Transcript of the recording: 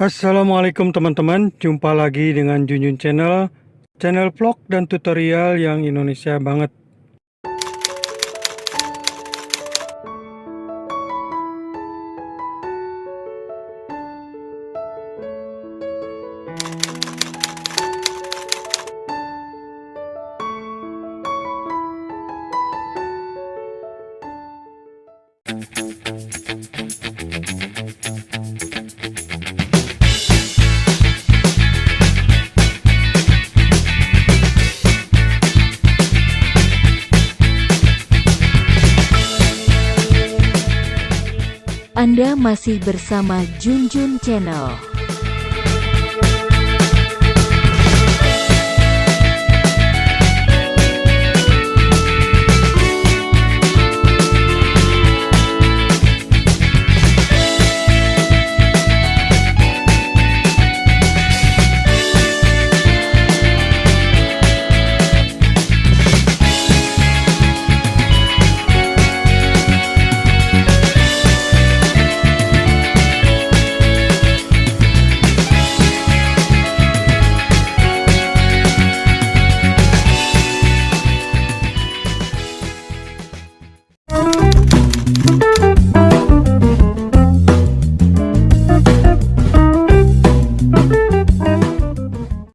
Assalamualaikum teman-teman, jumpa lagi dengan Junjun channel vlog dan tutorial yang Indonesia banget. Anda masih bersama Junjun Channel.